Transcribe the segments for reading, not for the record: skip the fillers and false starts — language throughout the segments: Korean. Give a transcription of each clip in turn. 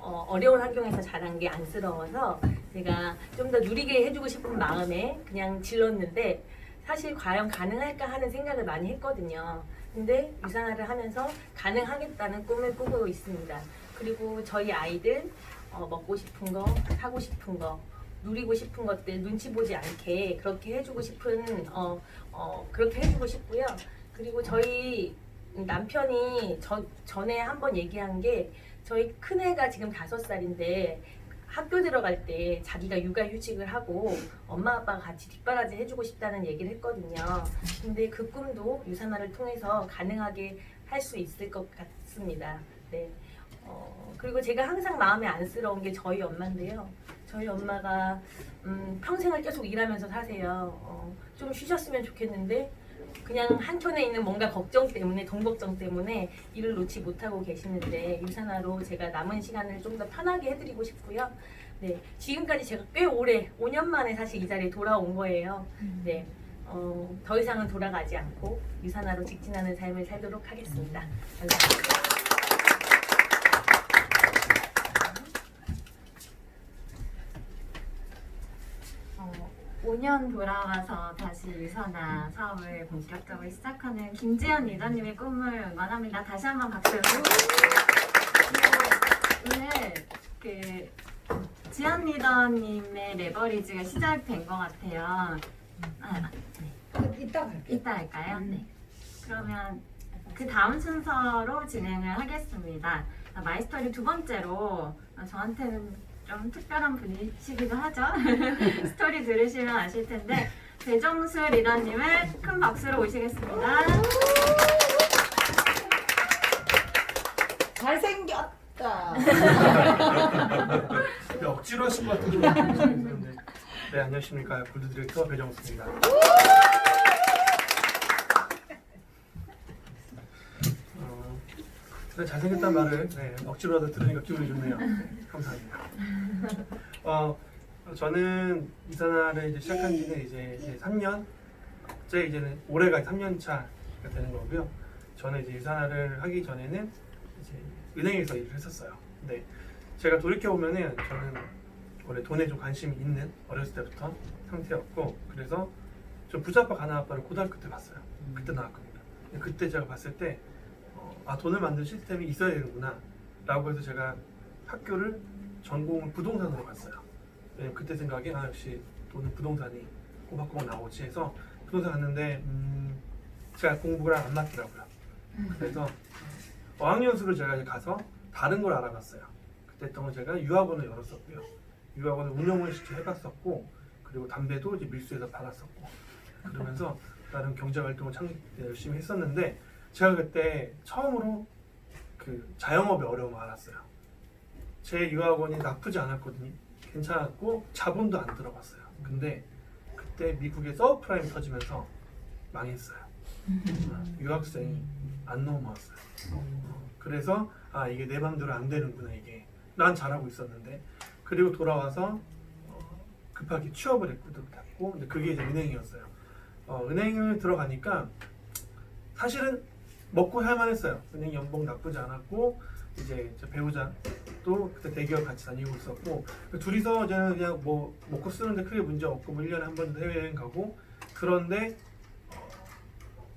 어려운 환경에서 자란 게 안쓰러워서 제가 좀 더 누리게 해주고 싶은 마음에 그냥 질렀는데 사실 과연 가능할까 하는 생각을 많이 했거든요. 근데 유산화를 하면서 가능하겠다는 꿈을 꾸고 있습니다. 그리고 저희 아이들 먹고 싶은 거, 사고 싶은 거, 누리고 싶은 것들 눈치 보지 않게 그렇게 해주고 싶은 그렇게 해주고 싶고요. 그리고 저희 남편이 전에 한번 얘기한 게 저희 큰애가 지금 5살인데 학교 들어갈 때 자기가 육아휴직을 하고 엄마 아빠가 같이 뒷바라지 해주고 싶다는 얘기를 했거든요. 근데 그 꿈도 유산화를 통해서 가능하게 할 수 있을 것 같습니다. 네. 그리고 제가 항상 마음에 안쓰러운 게 저희 엄마인데요. 저희 엄마가 평생을 계속 일하면서 사세요. 좀 쉬셨으면 좋겠는데 그냥 한켠에 있는 뭔가 걱정 때문에 돈 걱정 때문에 일을 놓지 못하고 계시는데 유산화로 제가 남은 시간을 좀 더 편하게 해드리고 싶고요. 네, 지금까지 제가 꽤 오래 5년 만에 사실 이 자리에 돌아온 거예요. 네, 더 이상은 돌아가지 않고 유산화로 직진하는 삶을 살도록 하겠습니다. 감사합니다. 5년 돌아와서 다시 유산화 사업을 본격적으로 시작하는 김지연 리더님의 꿈을 응원합니다. 다시 한번 박수. 오늘 그 지연 리더님의 레버리지가 시작된 것 같아요. 이따 할까요? 네. 그러면 그 다음 순서로 진행을 하겠습니다. 마이스터리 두 번째로 저한테는 좀 특별한 분이시기도 하죠. 스토리 들으시면 아실 텐데 배정수 리더님을 큰 박수로 모시겠습니다. 잘생겼다. 억지로 하신 것 같은데. 네, 안녕하십니까. 골드 디렉터 배정수입니다. 잘생겼다는 말을 억지로라도 들으니까 기분이 좋네요. 감사합니다. 저는 유산화를 이제 시작한 지는 이제 3년, 이제는 올해가 3년 차가 되는 거고요. 저는 이제 유산화를 하기 전에는 이제 은행에서 일을 했었어요. 근데 제가 돌이켜 보면은 저는 원래 돈에 좀 관심이 있는 어렸을 때부터 상태였고, 그래서 좀 부자아빠 가난아빠를 고등학교 때 봤어요. 그때 나왔거든요. 그때 제가 봤을 때 돈을 만드는 시스템이 있어야 되는구나 라고 해서 제가 학교를 전공을 부동산으로 갔어요. 왜냐면 그때 생각에 역시 돈은 부동산이 꼬박꼬박 나오지 해서 부동산 갔는데 제가 공부랑 안 맞더라고요. 그래서 어학연수를 제가 이제 가서 다른 걸 알아봤어요. 그때 했던 건 제가 유학원을 열었었고요. 유학원을 운영을 직접 해봤었고, 그리고 담배도 이제 밀수해서 팔았었고, 그러면서 다른 경제활동을 열심히 했었는데, 제가 그때 처음으로 그 자영업의 어려움을 알았어요. 제 유학원이 나쁘지 않았거든요. 괜찮았고 자본도 안 들어갔어요. 근데 그때 미국의 서브프라임이 터지면서 망했어요. 유학생이 안 넘어왔어요. 그래서 이게 내 맘대로 안 되는구나 이게. 난 잘하고 있었는데. 그리고 돌아와서 급하게 취업을 했고, 근데 그게 이제 은행이었어요. 은행을 들어가니까 사실은 먹고 살만했어요. 은행 연봉 나쁘지 않았고, 이제 저 배우자도 그때 대기업 같이 다니고 있었고, 둘이서 저는 그냥 뭐 먹고 쓰는데 크게 문제 없고, 뭐 1년에 한 번도 해외여행 가고. 그런데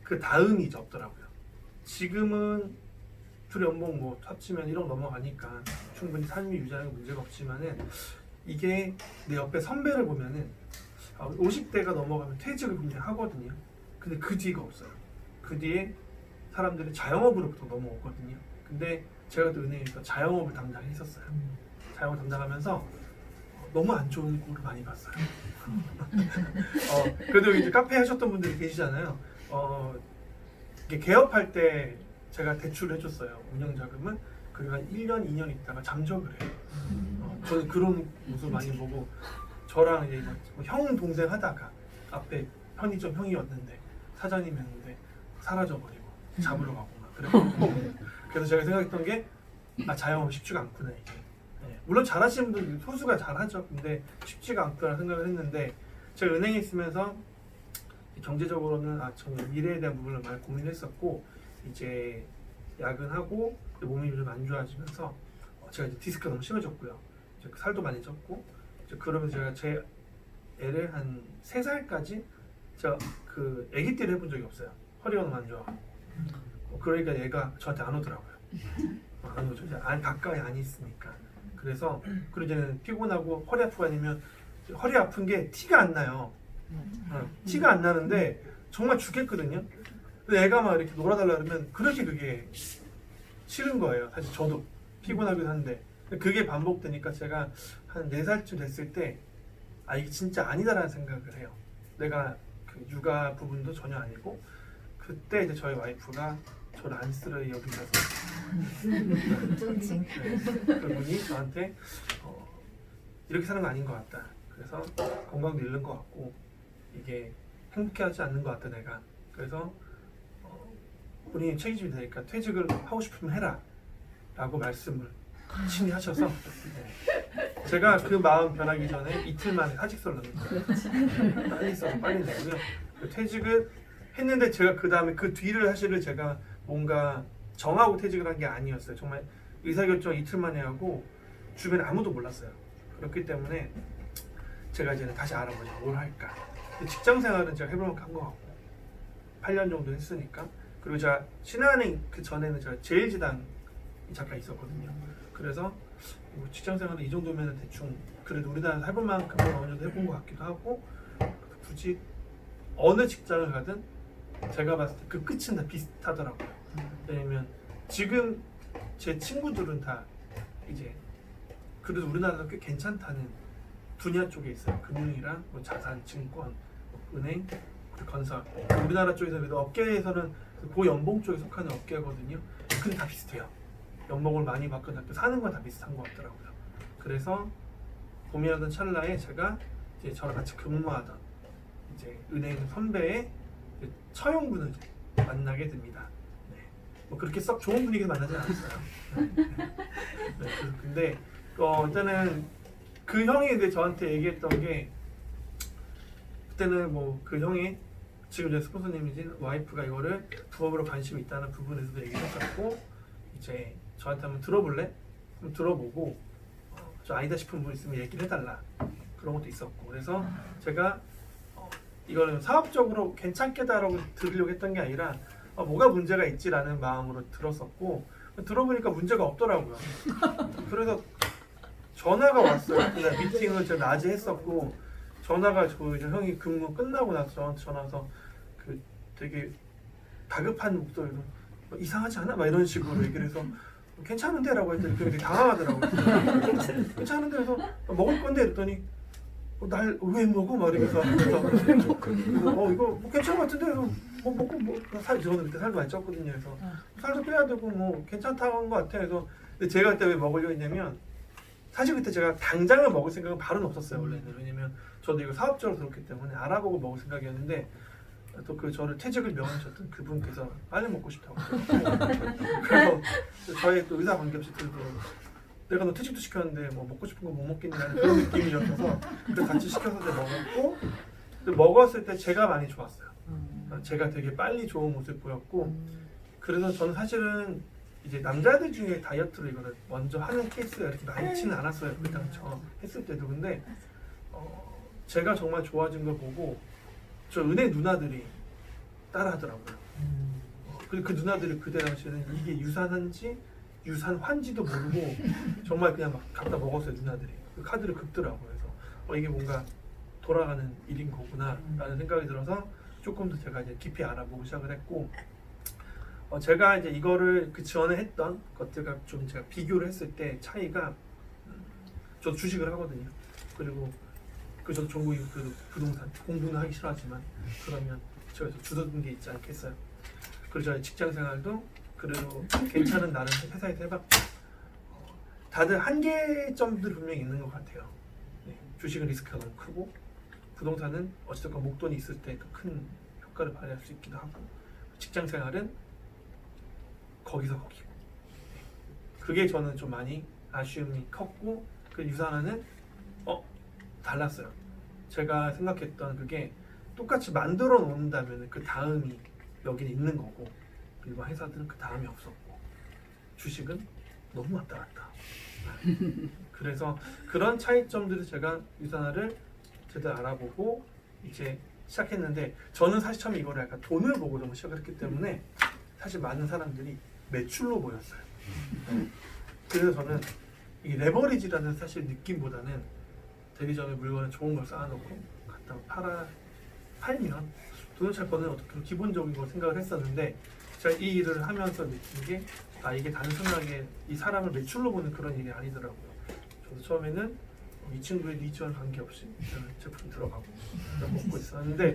그 다음이 없더라고요. 지금은 둘이 연봉 뭐 합치면 1억 넘어가니까 충분히 삶이 유지하는 문제가 없지만은, 이게 내 옆에 선배를 보면은 50대가 넘어가면 퇴직을 굉장히 하거든요. 근데 그 뒤가 없어요. 그 뒤에 사람들이 자영업으로부터 넘어오거든요. 근데 제가 또 은행에서 자영업을 담당했었어요. 자영업 담당하면서 너무 안 좋은 꼴을 많이 봤어요. 그래도 이제 카페 하셨던 분들이 계시잖아요. 이게 개업할 때 제가 대출을 해줬어요. 운영자금은. 그리고 한 1년, 2년 있다가 잠적을 해요. 저는 그런 모습을 많이 보고, 저랑 이제 뭐 형, 동생 하다가 앞에 편의점 형이었는데 사장님이었는데 사라져버리고 잡으러 가고 막 그랬거든요. 그래서 제가 생각했던 게 자영업 쉽지가 않구나 이게. 물론 잘하시는 분들 소수가 잘하죠. 근데 쉽지가 않구나 생각을 했는데, 제가 은행에 있으면서 경제적으로는 정말 미래에 대한 부분을 많이 고민했었고, 이제 야근하고 몸이 좀 안 좋아지면서 제가 이제 디스크가 너무 심해졌고요. 이제 살도 많이 쪘고 이제 그러면서 제가 제 애를 한 3살까지 제가 그 아기 띠를 해본 적이 없어요. 허리가 너무 안 좋아. 그러니까 얘가 저한테 안 오더라고요. 안 오죠. 이제 가까이 안 있으니까. 그래서 그리고 이제는 피곤하고 허리 아프고 아니면 허리 아픈 게 티가 안 나요. 티가 안 나는데 정말 죽겠거든요. 근데 애가 막 이렇게 놀아달라 그러면 그렇게 그게 싫은 거예요. 사실 저도 피곤하긴 한데 그게 반복되니까 제가 한 4살쯤 됐을 때 이게 진짜 아니다라는 생각을 해요. 내가 그 육아 부분도 전혀 아니고 그때 이제 저희 와이프가 저를 안쓰러이 여기셔서 존칭. 그분이 저한테 이렇게 사는 거 아닌 것 같다. 그래서 건강도 잃는 것 같고 이게 행복해하지 않는 것 같다 내가. 그래서 본인이 책임이 되니까 퇴직을 하고 싶으면 해라 라고 말씀을 친히 하셔서 네. 제가 그 마음 변하기 전에 이틀 만에 사직서를 넣는 거예요. 빨리 써서 빨리 내고요. 퇴직을 했는데 제가 그 다음에 그 뒤를 사실을 제가 뭔가 정하고 퇴직을 한 게 아니었어요. 정말 의사결정 이틀 만에 하고 주변에 아무도 몰랐어요. 그렇기 때문에 제가 이제는 다시 알아보자. 뭘 할까. 직장 생활은 제가 해볼 만큼 한 것 같고 8년 정도 했으니까. 그리고 제가 신한은행 그 전에는 제가 제일지당 잠깐 있었거든요. 그래서 직장 생활은 이 정도면 대충 그래도 우리나라에서 해볼 만큼은 어느 정도 해본 것 같기도 하고 굳이 어느 직장을 가든 제가 봤을 때 그 끝은 다 비슷하더라고요. 왜냐면 지금 제 친구들은 다 이제 그래도 우리나라가 꽤 괜찮다는 분야 쪽에 있어요. 금융이랑 뭐 자산, 증권, 뭐 은행, 그리고 건설. 우리나라 쪽에서 그래도 업계에서는 고연봉 쪽에 속하는 업계거든요. 근데 다 비슷해요. 연봉을 많이 받거나 사는 건 다 비슷한 것 같더라고요. 그래서 고민하던 찰나에 제가 이제 저랑 같이 근무하던 이제 은행 선배의 이제 처형분을 만나게 됩니다. 네. 뭐 그렇게 썩 좋은 분위기에서 만나지 않았어요. 네. 근데 일단은 그 형이 이제 저한테 얘기했던 게 그때는 뭐 그 형이 지금 제 스폰서님이신 와이프가 이거를 부업으로 관심이 있다는 부분에서도 얘기를 했었고 이제 저한테 한번 들어볼래? 한번 들어보고 저 아니다 싶은 분 있으면 얘기를 해달라 그런 것도 있었고 그래서 제가 이거는 사업적으로 괜찮겠다라고 들으려고 했던 게 아니라 뭐가 문제가 있지라는 마음으로 들었었고 들어보니까 문제가 없더라고요. 그래서 전화가 왔어요. 그날 미팅을 제가 낮에 했었고 전화가 그 형이 근무 끝나고 나서 저한테 전화 와서 그 되게 다급한 목소리로 이상하지 않아? 막 이런 식으로 얘기를 해서 괜찮은데? 라고 했더니 되게 당황하더라고요. 괜찮은데? 그래서 먹을 건데? 그랬더니 날 왜 먹어? 막 이러면서 그래서 이거 뭐 괜찮은 것 같은데? 뭐 먹고 저는 그때 살도 많이 쪘거든요. 그래서 살도 빼야 되고 뭐 괜찮다는 것 같아. 그래서 근데 제가 그때 왜 먹으려고 했냐면 사실 그때 제가 당장을 먹을 생각은 바로는 없었어요. 원래는. 왜냐면 저도 이거 사업적으로 들었기 때문에 알아보고 먹을 생각이었는데 또 그 저를 퇴직을 명하셨던 그분께서 빨리 먹고 싶다고 그래서 저희 또 의사 관계없이들도 내가 너 퇴직도 시켰는데 뭐 먹고 싶은 거 못 먹겠냐는 그런 느낌이었어서 그래서 같이 시켜서 이제 먹었고 먹었을 때 제가 많이 좋았어요. 제가 되게 빨리 좋은 모습 보였고 그래서 저는 사실은 이제 남자들 중에 다이어트로 이거를 먼저 하는 케이스가 이렇게 많지는 않았어요. 그 당초 했을 때도. 근데 제가 정말 좋아진 걸 보고 저 은행 누나들이 따라하더라고요. 그 누나들이 그때 당시에는 이게 유산한지 유산환지도 모르고 정말 그냥 막 갖다 먹었어요. 누나들이 그 카드를 긁더라고요. 그래서 이게 뭔가 돌아가는 일인 거구나 라는 생각이 들어서 조금 더 제가 이제 깊이 알아보고 시작을 했고 제가 이제 이거를 그 전에 했던 것들과 좀 제가 비교를 했을 때 차이가 저도 주식을 하거든요. 그리고 저도 전공이 그 부동산 공부는 하기 싫어하지만 그러면 제가 주던 게 있지 않겠어요. 그리고 저희 직장 생활도 그래도 괜찮은 나름 회사에서 해봤고 다들 한계점들이 분명히 있는 것 같아요. 네, 주식은 리스크가 너무 크고 부동산은 어쨌든 목돈이 있을 때 더 큰 효과를 발휘할 수 있기도 하고 직장 생활은 거기서 거기고 그게 저는 좀 많이 아쉬움이 컸고 그 유산화는 달랐어요. 제가 생각했던 그게 똑같이 만들어 놓는다면 그 다음이 여기는 있는 거고 일반 회사들은 그 다음이 없었고 주식은 너무 왔다 갔다 그래서 그런 차이점들을 제가 유산화를 제대로 알아보고 이제 시작했는데 저는 사실 처음에 이거를 약간 돈을 보고 좀 시작을 했기 때문에 사실 많은 사람들이 매출로 보였어요. 그래서 저는 이 레버리지라는 사실 느낌보다는 대리점에 물건을 좋은 걸 쌓아놓고 갖다 팔면 돈을 잘 버는 어떻게 기본적인 걸 생각을 했었는데 제가 이 일을 하면서 느낀 게 이게 단순하게 이 사람을 매출로 보는 그런 일이 아니더라고요. 저도 처음에는 이 친구의 니즈와 관계없이 저는 제품 들어가고 먹고 있었는데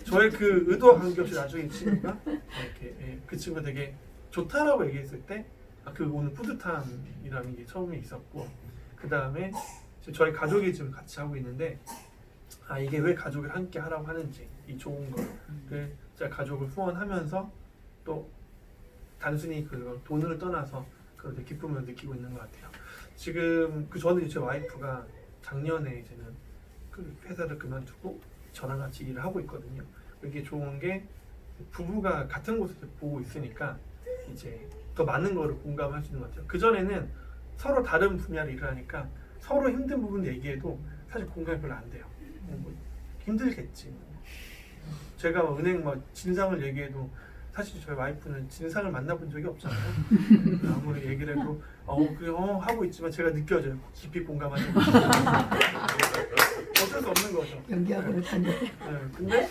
저의 그 의도와 관계없이 나중에 이 친구가 이렇게 그 친구가 되게 좋다라고 얘기했을 때 그 오늘 뿌듯함이라는 게 처음에 있었고 그 다음에 저희 가족이 지금 같이 하고 있는데 이게 왜 가족을 함께 하라고 하는지 이 좋은 거를 제가 가족을 후원하면서 또 단순히 그 돈을 떠나서 그런 기쁨을 느끼고 있는 것 같아요. 지금 그 전에 제 와이프가 작년에 이제는 그 회사를 그만두고 저랑 같이 일을 하고 있거든요. 이게 좋은 게 부부가 같은 곳에서 보고 있으니까 이제 더 많은 거를 공감할 수 있는 것 같아요. 그 전에는 서로 다른 분야를 일을 하니까 서로 힘든 부분 얘기해도 사실 공감이 별로 안 돼요. 뭐 힘들겠지. 제가 은행 진상을 얘기해도 사실 저희 와이프는 진상을 만나본 적이 없잖아요. 아무리 얘기를 해도 하고 있지만 제가 느껴져요. 깊이 공감하는 거. 어쩔 수 없는 거죠. 연기하고 그렇다니. 근데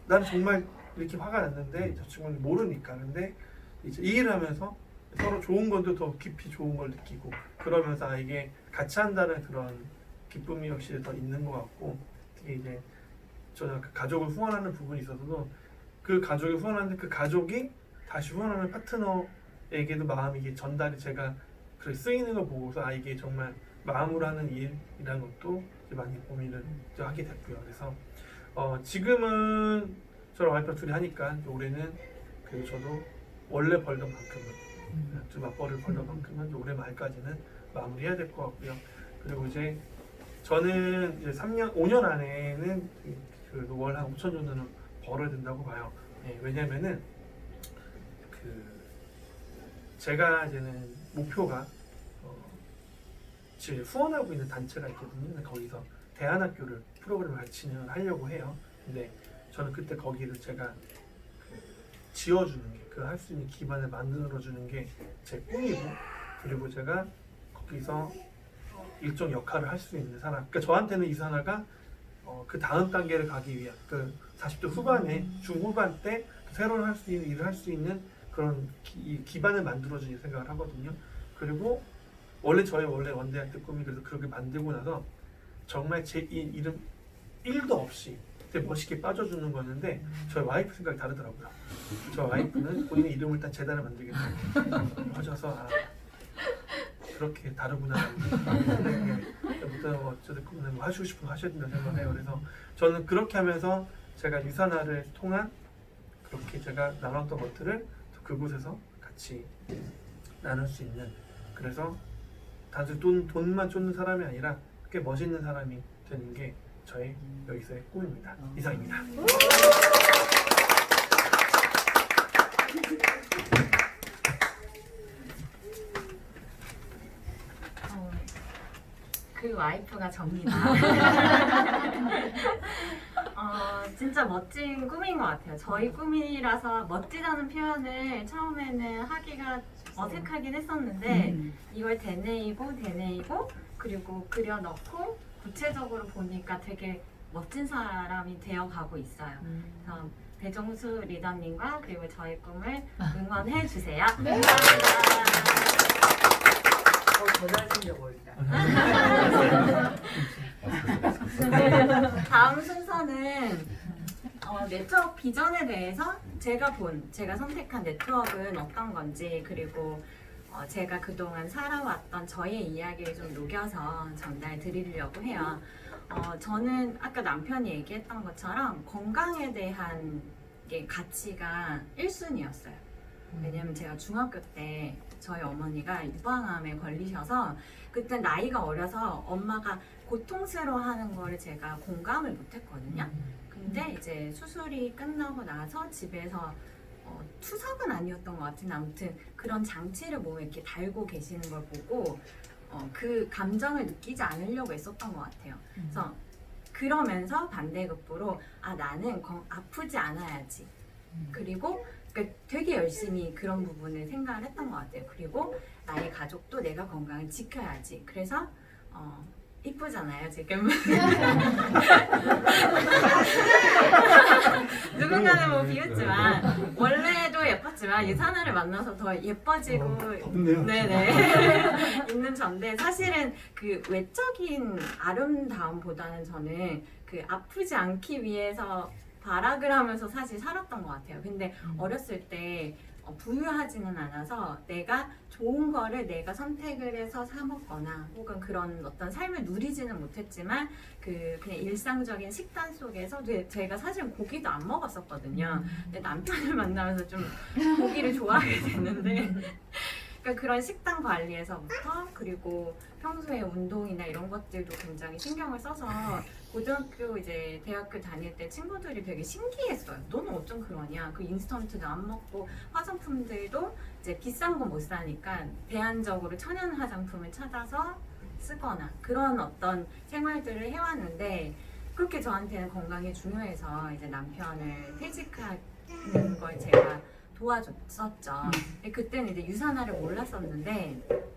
나는 정말 이렇게 화가 났는데 저 친구는 모르니까. 근데 이제 이 일을 하면서 서로 좋은 건도 더 깊이 좋은 걸 느끼고 그러면서 이게 같이 한다는 그런 기쁨이 역시 더 있는 것 같고 특히 이제 저는 그 가족을 후원하는 부분이 있어서도 그 가족이 후원하는데 그 가족이 다시 후원하는 파트너에게도 마음이 이게 전달이 제가 그렇게 쓰이는 걸 보고서 이게 정말 마음으로 하는 일이라는 것도 많이 고민을 하게 됐고요. 그래서 지금은 저랑 와이프랑 둘이 하니까 올해는 그래도 저도 원래 벌던 만큼은 좀 맞벌이를 벌던 만큼은 올해 말까지는 마무리해야 될 것 같고요. 그리고 이제 저는 이제 5년 안에는 월 한 5천 정도는 벌어야 된다고 봐요. 왜냐면은 제가 이제는 목표가 지금 후원하고 있는 단체가 있거든요. 거기서 대안학교를 프로그램을 같이 진행을 하려고 해요. 근데 저는 그때 거기를 제가 지어주는 게 그 할 수 있는 기반을 만들어주는 게 제 꿈이고 그리고 제가 거기서 일정 역할을 할 수 있는 사람. 그러니까 저한테는 이산화가 그 다음 단계를 가기 위한 그 40대 후반에 중후반 때 새로운 할 수 있는 일을 할 수 있는 그런 기반을 만들어주는 생각을 하거든요. 그리고 원래 원대학 때 꿈이 그래서 그렇게 만들고 나서 정말 제 이름 1도 없이 되게 멋있게 빠져주는 거였는데 저희 와이프 생각이 다르더라고요. 저희 와이프는 본인의 이름을 일단 재단을 만들겠다고 하셔서 그렇게 다르구나. 어쨌든 하시고 싶은 거 하셔야 된다고 생각해요. 그래서 저는 그렇게 하면서 제가 유산화를 통한 그렇게 제가 나눴던 것들을 그곳에서 같이 나눌 수 있는 그래서 단순히 돈만 쫓는 사람이 아니라 꽤 멋있는 사람이 되는 게 저의 여기서의 꿈입니다. 이상입니다. 그 와이프가 접니다. 진짜 멋진 꿈인 것 같아요. 저희 꿈이라서 멋지다는 표현을 처음에는 하기가 어색하긴 했었는데 이걸 되뇌이고 그리고 그려넣고 구체적으로 보니까 되게 멋진 사람이 되어가고 있어요. 그래서 배종수 리더님과 그리고 저희 꿈을 응원해 주세요. 더 잘생겨 보인다. 다음 순서는 네트워크 비전에 대해서 제가 선택한 네트워크는 어떤 건지 그리고 제가 그동안 살아왔던 저의 이야기를 좀 녹여서 전달 드리려고 해요. 저는 아까 남편이 얘기했던 것처럼 건강에 대한 게 가치가 1순위였어요. 왜냐면 제가 중학교 때 저희 어머니가 유방암에 걸리셔서 그때 나이가 어려서 엄마가 고통스러워하는 거를 제가 공감을 못했거든요. 근데 이제 수술이 끝나고 나서 집에서 투석은 아니었던 것 같은데 아무튼 그런 장치를 몸에 이렇게 달고 계시는 걸 보고 그 감정을 느끼지 않으려고 했었던 것 같아요. 그래서 그러면서 반대급부로 나는 아프지 않아야지. 그리고 그러니까 되게 열심히 그런 부분을 생각을 했던 것 같아요. 그리고 나의 가족도 내가 건강을 지켜야지. 그래서 이쁘잖아요 지금. 누군가는 뭐 비웃지만 원래도 예뻤지만 유산화를 만나서 더 예뻐지고 덥네요. 네네 있는 전데 사실은 그 외적인 아름다움보다는 저는 그 아프지 않기 위해서 발악을 하면서 사실 살았던 것 같아요. 근데 어렸을 때 부유하지는 않아서 내가 좋은 거를 내가 선택을 해서 사 먹거나 혹은 그런 어떤 삶을 누리지는 못했지만 그냥 일상적인 식단 속에서 제가 사실 고기도 안 먹었었거든요. 근데 남편을 만나면서 좀 고기를 좋아하게 됐는데 그러니까 그런 식단 관리에서부터 그리고 평소에 운동이나 이런 것들도 굉장히 신경을 써서 고등학교 이제 대학교 다닐 때 친구들이 되게 신기했어요. 너는 어쩜 그러냐? 그 인스턴트도 안 먹고 화장품들도 이제 비싼 거 못 사니까 대안적으로 천연 화장품을 찾아서 쓰거나 그런 어떤 생활들을 해왔는데 그렇게 저한테는 건강이 중요해서 이제 남편을 퇴직하는 걸 제가 도와줬었죠. 그때는 이제 유산화를 몰랐었는데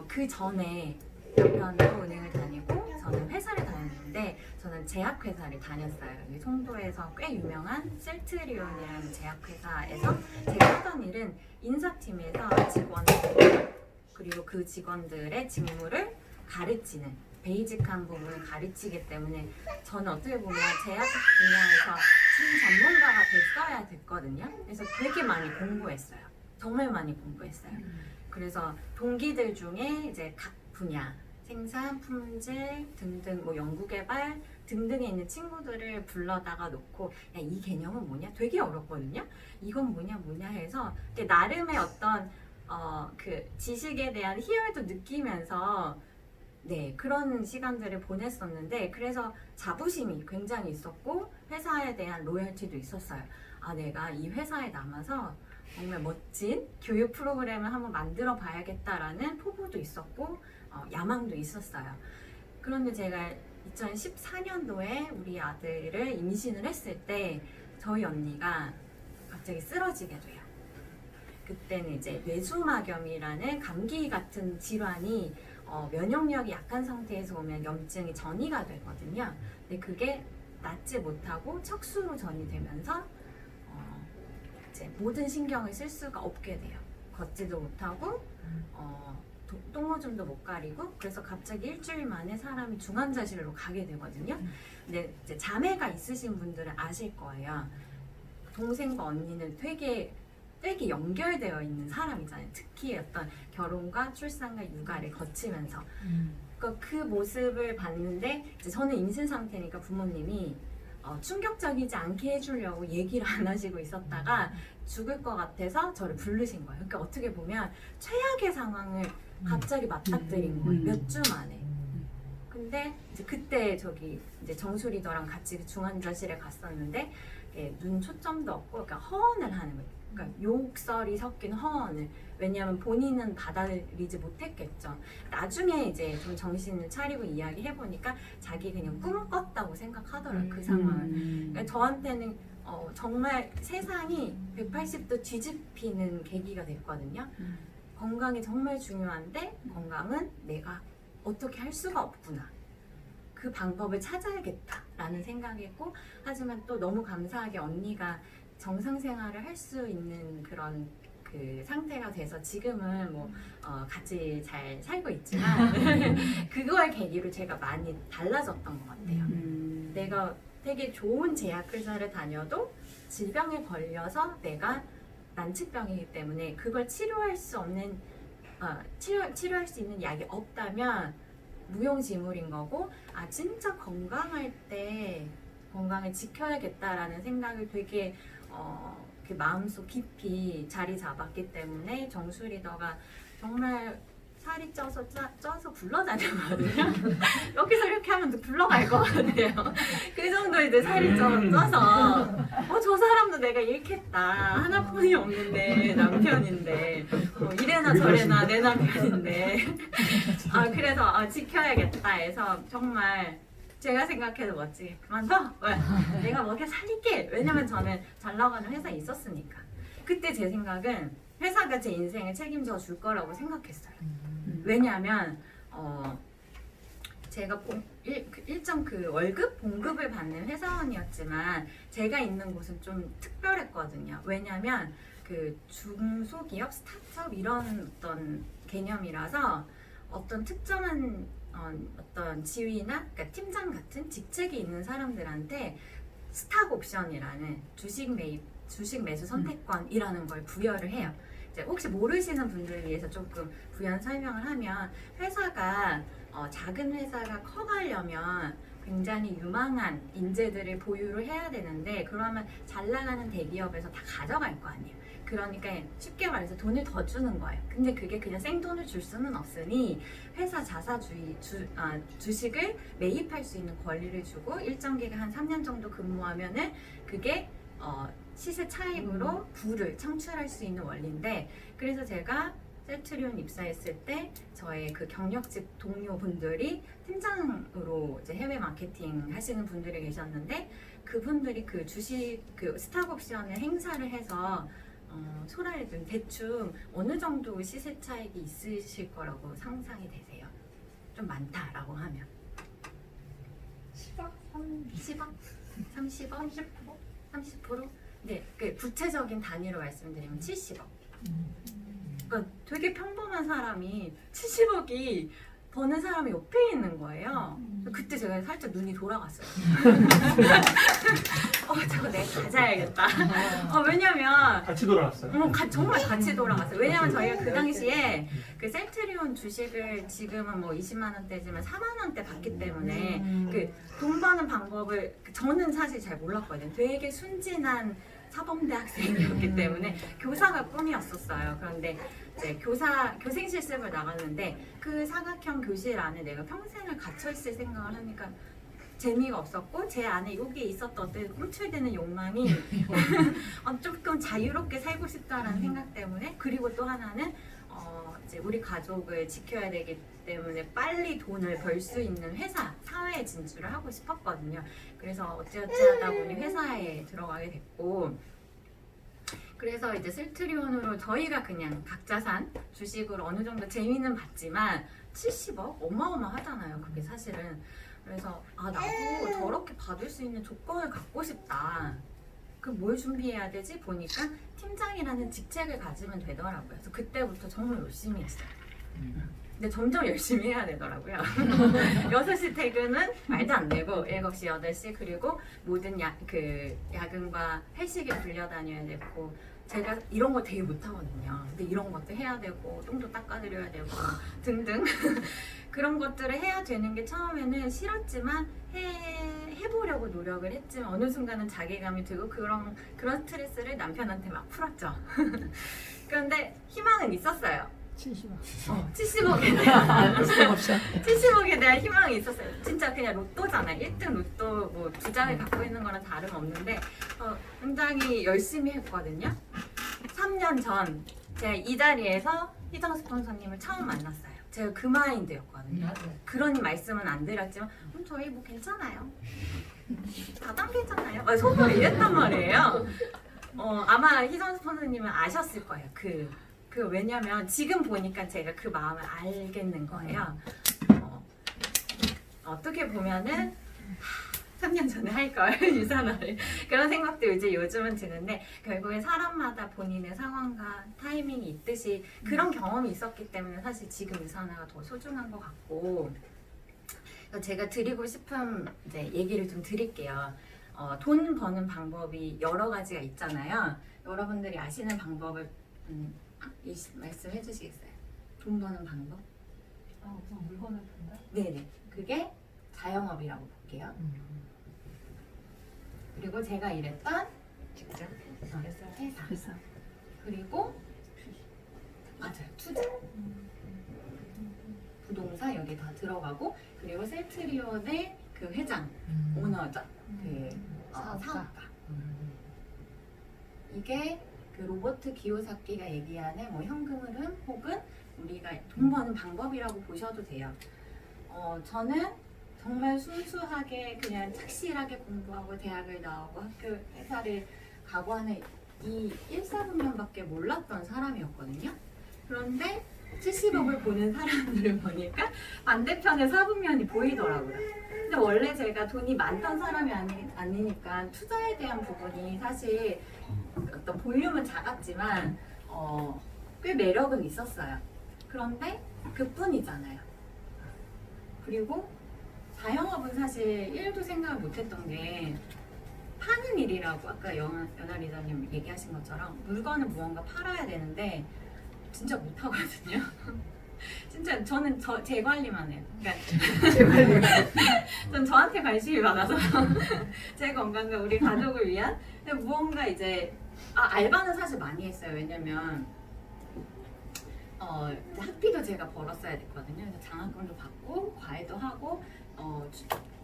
그 전에 남편도 은행을 다니고 저는 회사를 다녔는데 저는 제약회사를 다녔어요. 여기 송도에서 꽤 유명한 셀트리온이라는 제약회사에서 제가 하던 일은 인사팀에서 직원들 그리고 그 직원들의 직무를 가르치는 베이직한 부분을 가르치기 때문에 저는 어떻게 보면 제약 분야에서 전문가가 됐어야 됐거든요. 그래서 되게 많이 공부했어요. 정말 많이 공부했어요. 그래서 동기들 중에 이제 각 분야 생산, 품질 등등 뭐 연구개발 등등에 있는 친구들을 불러다가 놓고 야, 이 개념은 뭐냐? 되게 어렵거든요. 이건 뭐냐 해서 나름의 어떤 그 지식에 대한 희열도 느끼면서 네, 그런 시간들을 보냈었는데 그래서 자부심이 굉장히 있었고 회사에 대한 로열티도 있었어요. 내가 이 회사에 남아서 정말 멋진 교육 프로그램을 한번 만들어 봐야겠다라는 포부도 있었고 야망도 있었어요. 그런데 제가 2014년도에 우리 아들을 임신을 했을 때 저희 언니가 갑자기 쓰러지게 돼요. 그때는 이제 뇌수막염이라는 감기 같은 질환이 면역력이 약한 상태에서 오면 염증이 전이가 되거든요. 근데 그게 낫지 못하고 척수로 전이 되면서 이제 모든 신경을 쓸 수가 없게 돼요. 걷지도 못하고 똥오줌도 못 가리고 그래서 갑자기 일주일 만에 사람이 중환자실로 가게 되거든요. 근데 이제 자매가 있으신 분들은 아실 거예요. 동생과 언니는 되게 연결되어 있는 사람이잖아요. 특히 어떤 결혼과 출산과 육아를 거치면서 그 모습을 봤는데 이제 저는 임신 상태니까 부모님이 충격적이지 않게 해주려고 얘기를 안 하시고 있었다가 죽을 것 같아서 저를 부르신 거예요. 그러니까 어떻게 보면 최악의 상황을 갑자기 맞닥뜨린 거예요. 몇 주 만에. 근데 이제 그때 저기 이제 정수 리더랑 같이 중환자실에 갔었는데 눈 초점도 없고 그러니까 허언을 하는 거예요. 그러니까 욕설이 섞인 허언을. 왜냐하면 본인은 받아들이지 못했겠죠. 나중에 이제 좀 정신을 차리고 이야기해 보니까 자기 그냥 꿈을 꿨다고 생각하더라고요. 그 상황을. 그러니까 저한테는 정말 세상이 180도 뒤집히는 계기가 됐거든요. 건강이 정말 중요한데 건강은 내가 어떻게 할 수가 없구나. 그 방법을 찾아야겠다라는 생각했고 하지만 또 너무 감사하게 언니가 정상 생활을 할 수 있는 그런 그 상태가 돼서 지금은 뭐 같이 잘 살고 있지만 그걸 계기로 제가 많이 달라졌던 것 같아요. 내가 되게 좋은 제약회사를 다녀도 질병에 걸려서 내가 난치병이기 때문에 그걸 치료할 수 없는 치료할 수 있는 약이 없다면 무용지물인 거고 진짜 건강할 때 건강을 지켜야겠다라는 생각을 되게 그 마음속 깊이 자리 잡았기 때문에 정수 리더가 정말 살이 쪄서 굴러다녔거든요. 여기서 이렇게 하면 굴러갈 것 같아요. 그 정도 이제 살이 쪄서 저 사람도 내가 잃겠다. 하나뿐이 없는데 남편인데 이래나 저래나 내 남편인데 그래서 지켜야겠다 해서 정말 제가 생각해도 멋지게 그만둬. 내가 먹여 살릴게. 왜냐면 저는 잘 나가는 회사에 있었으니까. 그때 제 생각은 회사가 제 인생을 책임져 줄 거라고 생각했어요. 왜냐하면 제가 일정 그 월급 봉급을 받는 회사원이었지만 제가 있는 곳은 좀 특별했거든요. 왜냐하면 그 중소기업 스타트업 이런 어떤 개념이라서 어떤 특정한 어떤 지위나 그러니까 팀장 같은 직책이 있는 사람들한테 스탁 옵션이라는 주식 매수 선택권이라는 걸 부여를 해요. 이제 혹시 모르시는 분들을 위해서 조금 부연 설명을 하면 회사가 작은 회사가 커가려면 굉장히 유망한 인재들을 보유를 해야 되는데 그러면 잘 나가는 대기업에서 다 가져갈 거 아니에요. 그러니까 쉽게 말해서 돈을 더 주는 거예요. 근데 그게 그냥 생돈을 줄 수는 없으니 회사 주식을 매입할 수 있는 권리를 주고 일정 기간 한 3년 정도 근무하면은 그게 시세 차익으로 부를 창출할 수 있는 원리인데 그래서 제가 셀트리온 입사했을 때 저의 그 경력직 동료분들이 팀장으로 이제 해외 마케팅 하시는 분들이 계셨는데 그분들이 그 주식 그 스탁옵션을 행사를 해서 소라이든 대충 어느 정도 시세 차익이 있으실 거라고 상상이 되세요? 좀 많다라고 하면 10억? 10억? 30억? 30%? 네, 그 구체적인 단위로 말씀드리면 70억. 그러니까 되게 평범한 사람이 70억이 버는 사람이 옆에 있는 거예요. 그때 제가 살짝 눈이 돌아갔어요. 저거 내가 가져야겠다. 왜냐면 같이 돌아왔어요. 정말 같이 돌아갔어요. 왜냐면 저희가 그 당시에 그 셀트리온 주식을 지금은 뭐 20만 원대지만 4만 원대 받기 때문에 그 돈 버는 방법을 저는 사실 잘 몰랐거든요. 되게 순진한 사범대 학생이었기 때문에 교사가 꿈이었었어요. 그런데 이제 교생 실습을 나갔는데 그 사각형 교실 안에 내가 평생을 갇혀 있을 생각을 하니까 재미가 없었고 제 안에 여기에 있었던 어떤 꿈틀대는 욕망이 조금 자유롭게 살고 싶다라는 생각 때문에 그리고 또 하나는 이제 우리 가족을 지켜야 되기 때문에 빨리 돈을 벌 수 있는 회사, 사회에 진출을 하고 싶었거든요. 그래서 어찌어찌 하다 보니 회사에 들어가게 됐고 그래서 이제 셀트리온으로 저희가 그냥 각자 산 주식으로 어느 정도 재미는 봤지만 70억? 어마어마하잖아요. 그게 사실은. 그래서 나도 저렇게 받을 수 있는 조건을 갖고 싶다. 그럼 뭘 준비해야 되지? 보니까 팀장이라는 직책을 가지면 되더라고요. 그래서 그때부터 정말 열심히 했어요. 근데 점점 열심히 해야 되더라고요. 6시 퇴근은 말도 안 되고 7시, 8시 그리고 모든 야근과 회식에 불려다녀야 되고 제가 이런 거 되게 못하거든요. 근데 이런 것도 해야 되고 똥도 닦아드려야 되고 등등 그런 것들을 해야 되는 게 처음에는 싫었지만 해보려고 노력을 했지만 어느 순간은 자괴감이 들고 그런 스트레스를 남편한테 막 풀었죠. 그런데 희망은 있었어요. 70억. 70억에 대한 희망이 있었어요. 진짜 그냥 로또잖아요. 1등 로또 뭐 2장을 갖고 있는 거랑 다름없는데 굉장히 열심히 했거든요. 3년 전 제가 이 자리에서 희정 스폰서님을 처음 만났어요. 제가 그 마인드였거든요. 그러니 말씀은 안 드렸지만 저희 뭐 괜찮아요. 다단계잖아요. 속으로 이랬단 말이에요. 아마 희정 스폰서님은 아셨을 거예요. 왜냐면 지금 보니까 제가 그 마음을 알겠는 거예요. 어떻게 보면은 3년 전에 할걸 유산화를 그런 생각도 이제 요즘은 드는데 결국에 사람마다 본인의 상황과 타이밍이 있듯이 그런 경험이 있었기 때문에 사실 지금 유산화가 더 소중한 것 같고 제가 드리고 싶은 이제 얘기를 좀 드릴게요. 돈 버는 방법이 여러 가지가 있잖아요. 여러분들이 아시는 방법을 말씀해 주시겠어요? 돈 버는 방법? 우선 물건을 판다? 네네. 그게 자영업이라고 볼게요. 그리고 제가 일했던 직장, 회사. 그리고 맞아요. 투자. 부동산 여기 다 들어가고 그리고 셀트리온의 그 회장 오너죠. 그 사업가. 이게 그 로버트 기요사키가 얘기하는 뭐 현금 흐름 혹은 우리가 돈 버는 방법이라고 보셔도 돼요. 저는 정말 순수하게 그냥 착실하게 공부하고 대학을 나오고 학교 회사를 가고 하는 이 1, 4분면밖에 몰랐던 사람이었거든요. 그런데 70억을 보는 사람들을 보니까 반대편의 4분면이 보이더라고요. 근데 원래 제가 돈이 많던 사람이 아니니까 투자에 대한 부분이 사실 어떤 볼륨은 작았지만 꽤 매력은 있었어요. 그런데 그뿐이잖아요. 그리고 자영업은 사실 1도 생각을 못했던 게 파는 일이라고 아까 연아 리더님 얘기하신 것처럼 물건을 무언가 팔아야 되는데 진짜 못하거든요. 진짜 저는 제 관리만 해요. 그러니까 전 저한테 관심이 많아서 제 건강과 우리 가족을 위한 근데 무언가 이제 알바는 사실 많이 했어요. 왜냐면 학비도 제가 벌었어야 됐거든요. 그래서 장학금도 받고 과외도 하고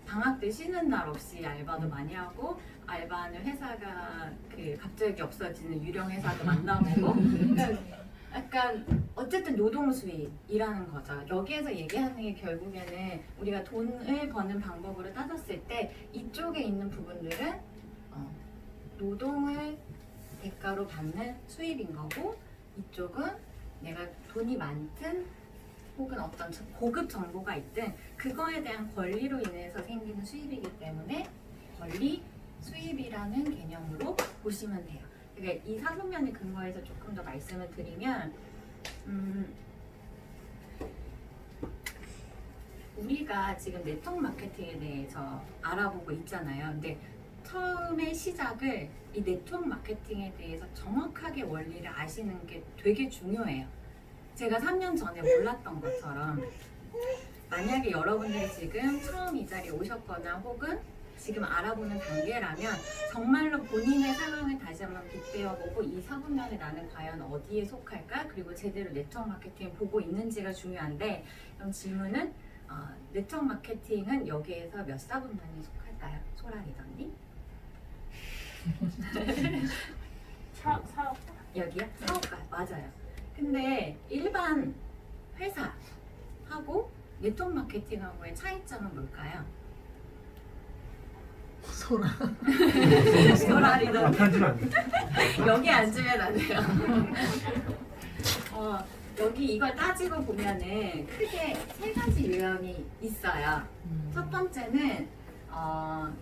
방학 때 쉬는 날 없이 알바도 많이 하고 알바하는 회사가 그 갑자기 없어지는 유령 회사도 만나보고 그러니까 약간 어쨌든 노동 수입이라는 거죠. 여기에서 얘기하는 게 결국에는 우리가 돈을 버는 방법으로 따졌을 때 이쪽에 있는 부분들은 노동을 대가로 받는 수입인 거고 이쪽은 내가 돈이 많든 혹은 어떤 고급 정보가 있든 그거에 대한 권리로 인해서 생기는 수입이기 때문에 권리 수입이라는 개념으로 보시면 돼요. 그러니까 이 사분면에 근거해서 조금 더 말씀을 드리면 우리가 지금 네트워크 마케팅에 대해서 알아보고 있잖아요. 근데 처음에 시작을 이 네트워크 마케팅에 대해서 정확하게 원리를 아시는 게 되게 중요해요. 제가 3년 전에 몰랐던 것처럼 만약에 여러분들이 지금 처음 이 자리에 오셨거나 혹은 지금 알아보는 단계라면 정말로 본인의 상황을 다시 한번 빗대어보고 이 사분면에 나는 과연 어디에 속할까? 그리고 제대로 네트워크 마케팅을 보고 있는지가 중요한데 그럼 질문은 네트워크 마케팅은 여기에서 몇 사분면에 속할까요? 소라 리더님? 사업. 여기요? 사업가 맞아요. 근데 일반 회사하고 네트워크 마케팅하고의 차이점은 뭘까요? 소라 리더님 앞에 안 돼. 여기 앉으면 안 돼요. 여기 이걸 따지고 보면은 크게 세 가지 유형이 있어요. 첫 번째는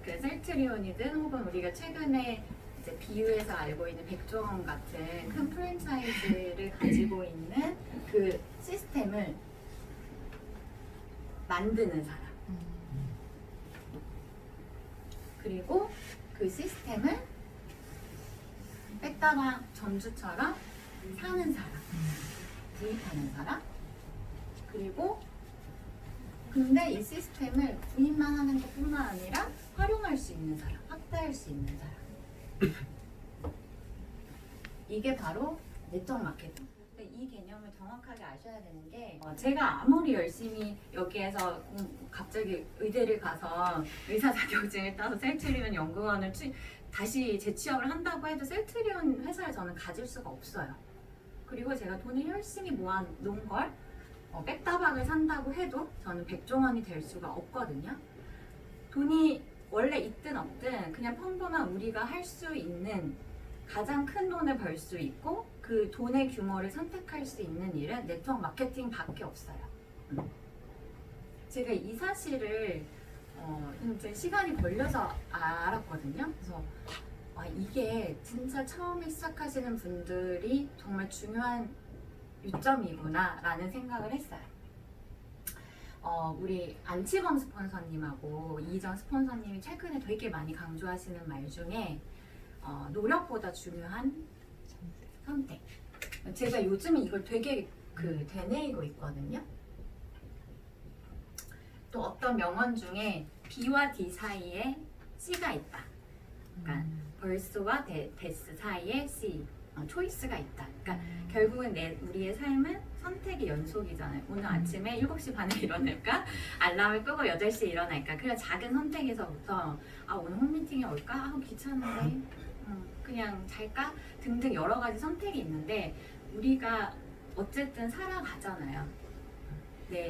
그 셀트리온이든 혹은 우리가 최근에 이제 비유해서 알고 있는 백종원 같은 큰 프랜차이즈를 가지고 있는 그 시스템을 만드는 사람. 그리고 그 시스템을 백다방 전주처럼 사는 사람, 구입하는 사람, 그리고 근데 이 시스템을 구입만 하는 것뿐만 아니라 활용할 수 있는 사람, 확대할 수 있는 사람. 이게 바로 네트워크 마케팅. 이 개념을 정확하게 아셔야 되는 게 제가 아무리 열심히 여기에서 갑자기 의대를 가서 의사 자격증을 따서 셀트리온 연구원을 다시 재취업을 한다고 해도 셀트리온 회사를 저는 가질 수가 없어요. 그리고 제가 돈을 열심히 모아놓은 걸 백다박을 산다고 해도 저는 백종원이 될 수가 없거든요. 돈이 원래 있든 없든 그냥 평범한 우리가 할 수 있는 가장 큰 돈을 벌 수 있고 그 돈의 규모를 선택할 수 있는 일은 네트워크 마케팅밖에 없어요. 제가 이 사실을 이제 시간이 걸려서 알았거든요. 그래서 이게 진짜 처음에 시작하시는 분들이 정말 중요한 요점이구나 라는 생각을 했어요. 우리 안치범 스폰서님하고 이희정 스폰서님이 최근에 되게 많이 강조하시는 말 중에 노력보다 중요한 선택. 제가 요즘에 이걸 되게 되뇌이고 있거든요. 또 어떤 명언 중에 B와 D 사이에 C가 있다. 그러니까 벌스와 데스 사이에 C, 초이스가 있다. 그러니까 결국은 우리의 삶은 선택의 연속이잖아요. 오늘 아침에 7시 반에 일어날까? 알람을 끄고 8시에 일어날까? 그냥 작은 선택에서부터 아 오늘 홈미팅에 올까? 아 귀찮은데 그냥 잘까? 등등 여러 가지 선택이 있는데 우리가 어쨌든 살아가잖아요.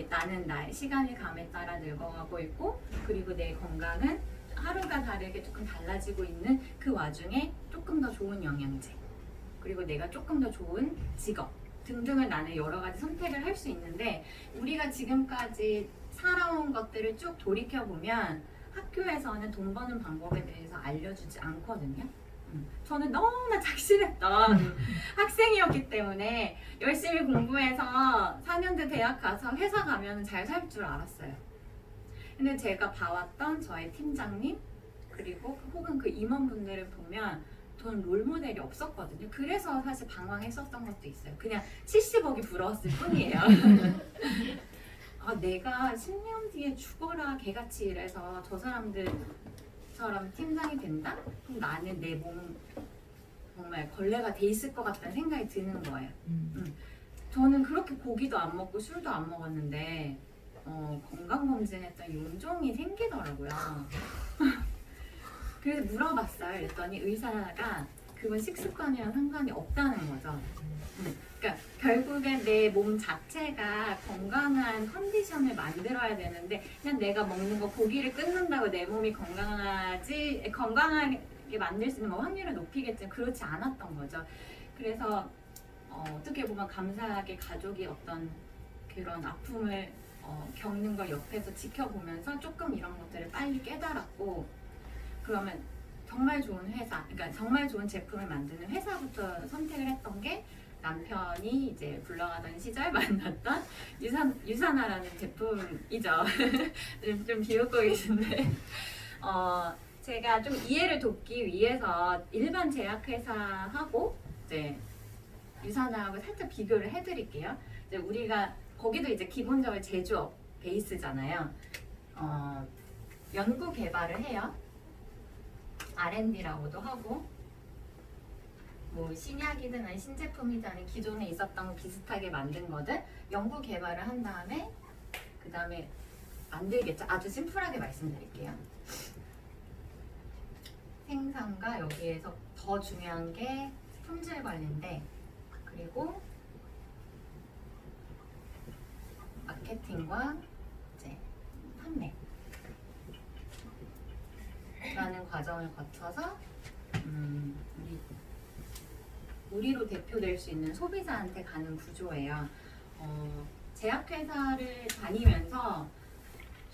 나는 나의 시간이 감에 따라 늙어가고 있고 그리고 내 건강은 하루가 다르게 조금 달라지고 있는 그 와중에 조금 더 좋은 영양제 그리고 내가 조금 더 좋은 직업 등등을 나는 여러 가지 선택을 할 수 있는데 우리가 지금까지 살아온 것들을 쭉 돌이켜보면 학교에서는 돈 버는 방법에 대해서 알려주지 않거든요. 저는 너무나 착실했던 학생이었기 때문에 열심히 공부해서 4년제 대학 가서 회사 가면 잘 살 줄 알았어요. 근데 제가 봐왔던 저의 팀장님 그리고 혹은 그 임원분들을 보면 전 롤모델이 없었거든요. 그래서 사실 방황했었던 것도 있어요. 그냥 70억이 부러웠을 뿐이에요. 아, 내가 10년 뒤에 죽어라 개같이 일해서 저 사람들처럼 팀장이 된다? 그럼 나는 내 몸 정말 걸레가 돼 있을 것 같다는 생각이 드는 거예요. 저는 그렇게 고기도 안 먹고 술도 안 먹었는데 건강검진했더니 용종이 생기더라고요. 그래서 물어봤어요. 그랬더니 의사가 그건 식습관이랑 상관이 없다는 거죠. 그러니까 결국엔 내 몸 자체가 건강한 컨디션을 만들어야 되는데 그냥 내가 먹는 거 고기를 끊는다고 내 몸이 건강하게 만들 수 있는 뭐 확률을 높이겠지만 그렇지 않았던 거죠. 그래서 어떻게 보면 감사하게 가족이 어떤 그런 아픔을 겪는 걸 옆에서 지켜보면서 조금 이런 것들을 빨리 깨달았고 그러면 정말 좋은 회사, 그러니까 정말 좋은 제품을 만드는 회사부터 선택을 했던 게 남편이 이제 굴러가던 시절 만났던 유산화라는 제품이죠. 좀 비웃고 계신데 제가 좀 이해를 돕기 위해서 일반 제약회사하고 이제 유산화하고 살짝 비교를 해드릴게요. 이제 우리가 거기도 이제 기본적으로 제조업 베이스잖아요. 연구 개발을 해요. R&D라고도 하고 뭐 신약이든 아니 신제품이든 아니 기존에 있었던 비슷하게 만든 거들 연구 개발을 한 다음에 그 다음에 만들겠죠. 아주 심플하게 말씀드릴게요. 생산과 여기에서 더 중요한 게 품질 관리인데 그리고 마케팅과 이제 판매 라는 과정을 거쳐서 우리로 대표될 수 있는 소비자한테 가는 구조예요. 제약회사를 다니면서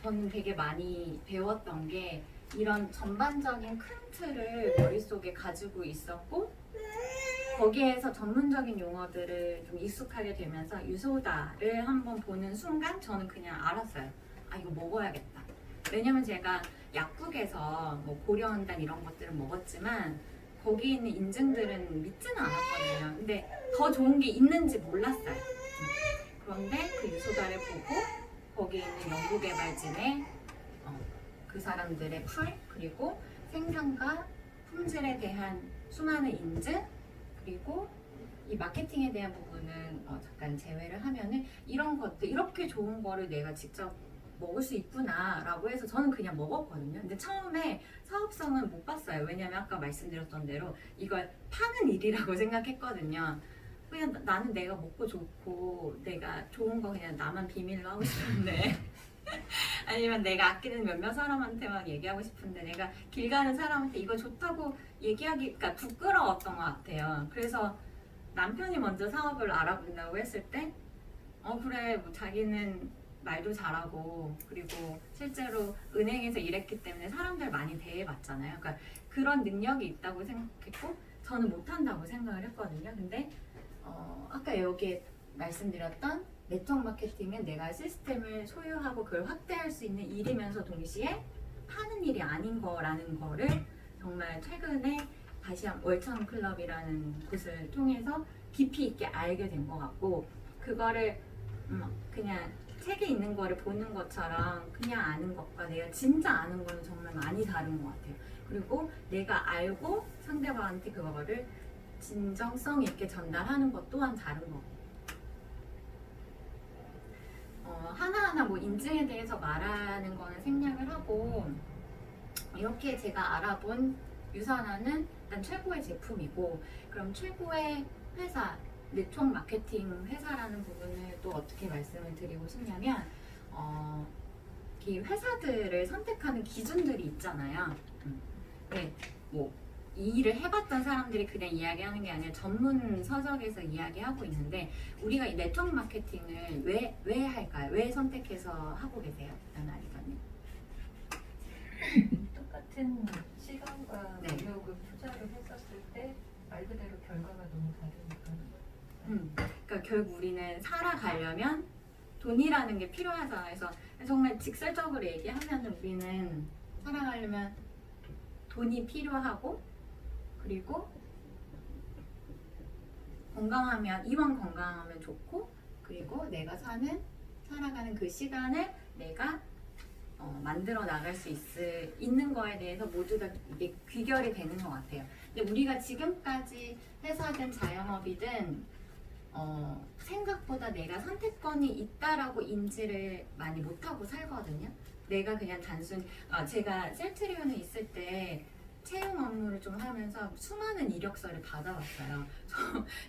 저는 되게 많이 배웠던 게 이런 전반적인 큰 틀을 머릿속에 가지고 있었고 거기에서 전문적인 용어들을 좀 익숙하게 되면서 유소다를 한번 보는 순간 저는 그냥 알았어요. 아 이거 먹어야겠다. 왜냐면 제가 약국에서 뭐 고려은단 이런 것들을 먹었지만 거기 있는 인증들은 믿지는 않았거든요. 근데 더 좋은 게 있는지 몰랐어요. 그런데 그 유소다를 보고 거기 있는 연구개발진의 그 사람들의 풀 그리고 생산과 품질에 대한 수많은 인증 그리고 이 마케팅에 대한 부분은 잠깐 제외를 하면은 이런 것들 이렇게 좋은 거를 내가 직접 먹을 수 있구나 라고 해서 저는 그냥 먹었거든요. 근데 처음에 사업성은 못 봤어요. 왜냐면 아까 말씀드렸던 대로 이걸 파는 일이라고 생각했거든요. 그냥 나는 내가 먹고 좋고 내가 좋은 거 그냥 나만 비밀로 하고 싶은데 아니면 내가 아끼는 몇몇 사람한테만 얘기하고 싶은데 내가 길 가는 사람한테 이거 좋다고 얘기하기가 부끄러웠던 것 같아요. 그래서 남편이 먼저 사업을 알아본다고 했을 때 그래 뭐 자기는 말도 잘하고 그리고 실제로 은행에서 일했기 때문에 사람들 많이 대해봤잖아요. 그러니까 그런 능력이 있다고 생각했고 저는 못한다고 생각을 했거든요. 근데 아까 여기에 말씀드렸던 네트워크 마케팅은 내가 시스템을 소유하고 그걸 확대할 수 있는 일이면서 동시에 하는 일이 아닌 거라는 거를 정말 최근에 다시 한 월천 클럽이라는 곳을 통해서 깊이 있게 알게 된 것 같고 그거를 그냥 책에 있는 거를 보는 것처럼 그냥 아는 것과 내가 진짜 아는 거는 정말 많이 다른 것 같아요. 그리고 내가 알고 상대방한테 그거를 진정성 있게 전달하는 것 또한 다른 것 같아요. 하나하나 뭐 인증에 대해서 말하는 거는 생략을 하고 이렇게 제가 알아본 유산화는 일단 최고의 제품이고 그럼 최고의 회사 네트워크 마케팅 회사라는 부분을 또 어떻게 말씀을 드리고 싶냐면 이 회사들을 선택하는 기준들이 있잖아요. 네, 뭐 이 일을 해봤던 사람들이 그냥 이야기하는 게 아니라 전문 서적에서 이야기하고 있는데 우리가 이 네트워크 마케팅을 왜 할까요? 왜 선택해서 하고 계세요? 나나리사님. 똑같은 시간과 네. 노력을 투자를 했었을 때 말 그대로 결과가 너무 다르니까. 그러니까 결국 우리는 살아가려면 돈이라는 게 필요하잖아요. 그래서 정말 직설적으로 얘기하면 우리는 살아가려면 돈이 필요하고 그리고 이왕 건강하면 좋고 그리고 내가 살아가는 그 시간을 내가 만들어 나갈 수 있는 거에 대해서 모두 다 이게 귀결이 되는 것 같아요. 근데 우리가 지금까지 회사든 자영업이든 생각보다 내가 선택권이 있다라고 인지를 많이 못하고 살거든요. 내가 그냥 제가 셀트리온에 있을 때 채용 업무를 좀 하면서 수많은 이력서를 받아왔어요.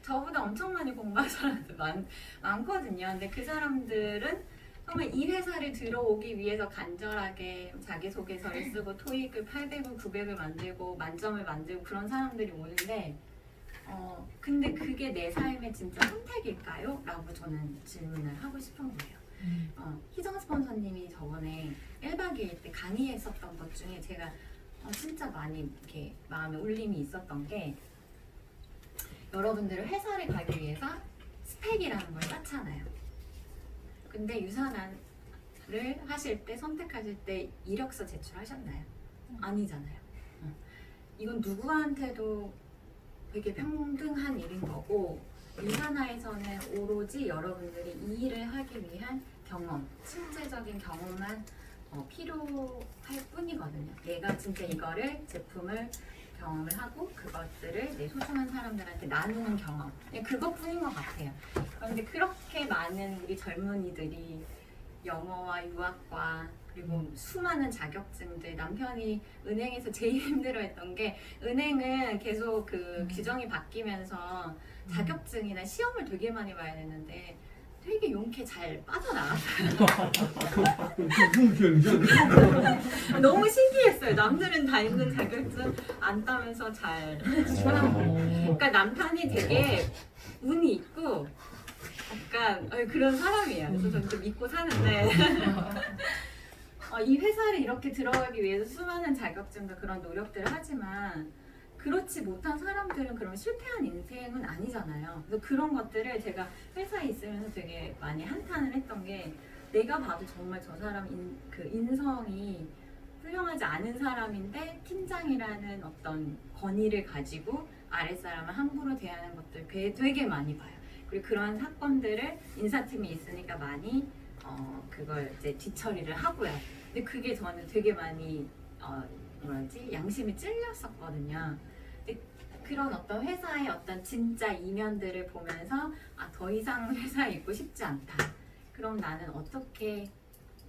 저보다 엄청 많이 공부한 사람들 많거든요. 근데 그 사람들은 정말 이 회사를 들어오기 위해서 간절하게 자기소개서를 쓰고 토익을 800을 900을 만들고 만점을 만들고 그런 사람들이 오는데 근데 그게 내 삶의 진짜 선택일까요? 라고 저는 질문을 하고 싶은 거예요. 희정 스폰서님이 저번에 1박 2일 때 강의했었던 것 중에 제가 진짜 많이 이렇게 마음에 울림이 있었던 게 여러분들은 회사를 가기 위해서 스펙이라는 걸 쌓잖아요. 근데 유산화를 하실 때 선택하실 때 이력서 제출하셨나요? 아니잖아요. 이건 누구한테도 되게 평등한 일인 거고 유산화에서는 오로지 여러분들이 이 일을 하기 위한 경험, 실제적인 경험만 필요할 뿐이거든요. 내가 진짜 제품을 경험을 하고 그것들을 내 소중한 사람들한테 나누는 경험 그냥 그것뿐인 것 같아요. 그런데 그렇게 많은 우리 젊은이들이 영어와 유학과 그리고 수많은 자격증들 남편이 은행에서 제일 힘들어했던 게 은행은 계속 그 규정이 바뀌면서 자격증이나 시험을 되게 많이 봐야 되는데 되게 용케 잘 빠져나갔어요. 너무 신기했어요. 남들은 다 있는 자격증 안 따면서 잘 그러니까 남편이 되게 운이 있고 약간 그런 사람이에요. 그래서 저는 좀 믿고 사는데 이 회사를 이렇게 들어가기 위해서 수많은 자격증과 그런 노력들을 하지만 그렇지 못한 사람들은 그럼 실패한 인생은 아니잖아요. 그래서 그런 것들을 제가 회사에 있으면서 되게 많이 한탄을 했던 게 내가 봐도 정말 저 사람 그 인성이 훌륭하지 않은 사람인데 팀장이라는 어떤 권위를 가지고 아랫사람을 함부로 대하는 것들 되게 많이 봐요. 그리고 그런 사건들을 인사팀이 있으니까 많이 그걸 이제 뒤처리를 하고요. 근데 그게 저는 되게 많이 양심이 찔렸었거든요. 근데 그런 어떤 회사의 어떤 진짜 이면들을 보면서 더 이상 회사에 있고 싶지 않다. 그럼 나는 어떻게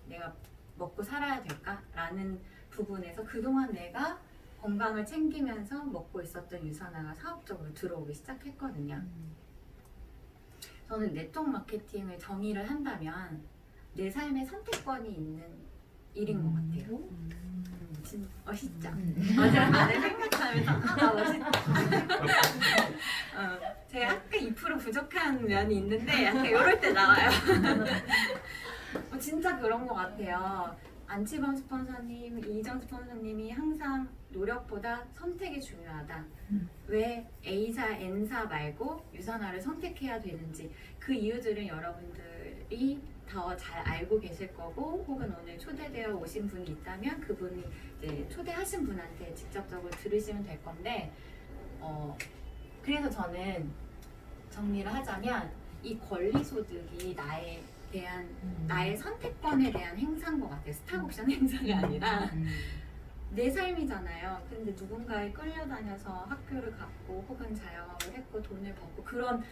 내가 먹고 살아야 될까라는 부분에서 그동안 내가 건강을 챙기면서 먹고 있었던 유산화가 사업적으로 들어오기 시작했거든요. 저는 네트워크 마케팅을 정의를 한다면 내 삶의 선택권이 있는 일인 것 같아요. 멋있죠? 맞아요. 나를 생각하면서 멋있다. 제가 약간 2% 부족한 면이 있는데 약간 이럴 때 나와요. 진짜 그런 것 같아요. 안치범 스폰서님, 이정 스폰서님이 항상 노력보다 선택이 중요하다. 왜 A사, N사 말고 유산화를 선택해야 되는지 그 이유들은 여러분들이 더 잘 알고 계실 거고 혹은 오늘 초대되어 오신 분이 있다면 그분이 이제 초대하신 분한테 직접적으로 들으시면 될 건데 그래서 저는 정리를 하자면 이 권리소득이 나의 선택권에 대한 행사인 것 같아요. 스탁옵션 행사가 아니라 내 삶이잖아요. 근데 누군가에 끌려다녀서 학교를 갔고 혹은 자영업을 했고 돈을 벌고 그런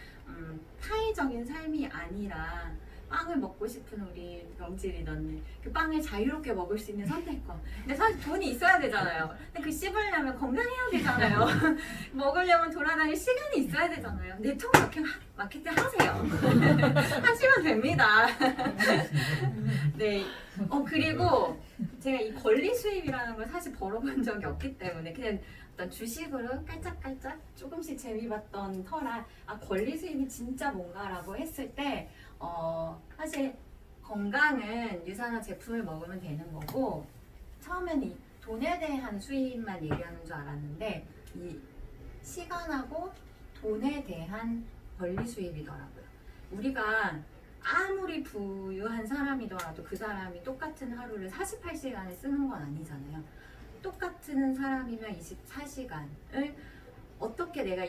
타의적인 삶이 아니라 빵을 먹고 싶은 우리 명지 리더님, 그 빵을 자유롭게 먹을 수 있는 선택권. 근데 사실 돈이 있어야 되잖아요. 근데 그 씹으려면 건강해야 되잖아요. 먹으려면 돌아다닐 시간이 있어야 되잖아요. 네트워크 마케팅 하세요. 하시면 됩니다. 네. 그리고 제가 이 권리 수입이라는 걸 사실 벌어본 적이 없기 때문에 그냥 어떤 주식으로 깔짝깔짝 조금씩 재미봤던 터라 권리 수입이 진짜 뭔가라고 했을 때 사실 건강은 유산화 제품을 먹으면 되는 거고 처음에는 이 돈에 대한 수입만 얘기하는 줄 알았는데 이 시간하고 돈에 대한 권리 수입이더라고요. 우리가 아무리 부유한 사람이더라도 그 사람이 똑같은 하루를 48시간을 쓰는 건 아니잖아요. 똑같은 사람이면 24시간을 어떻게 내가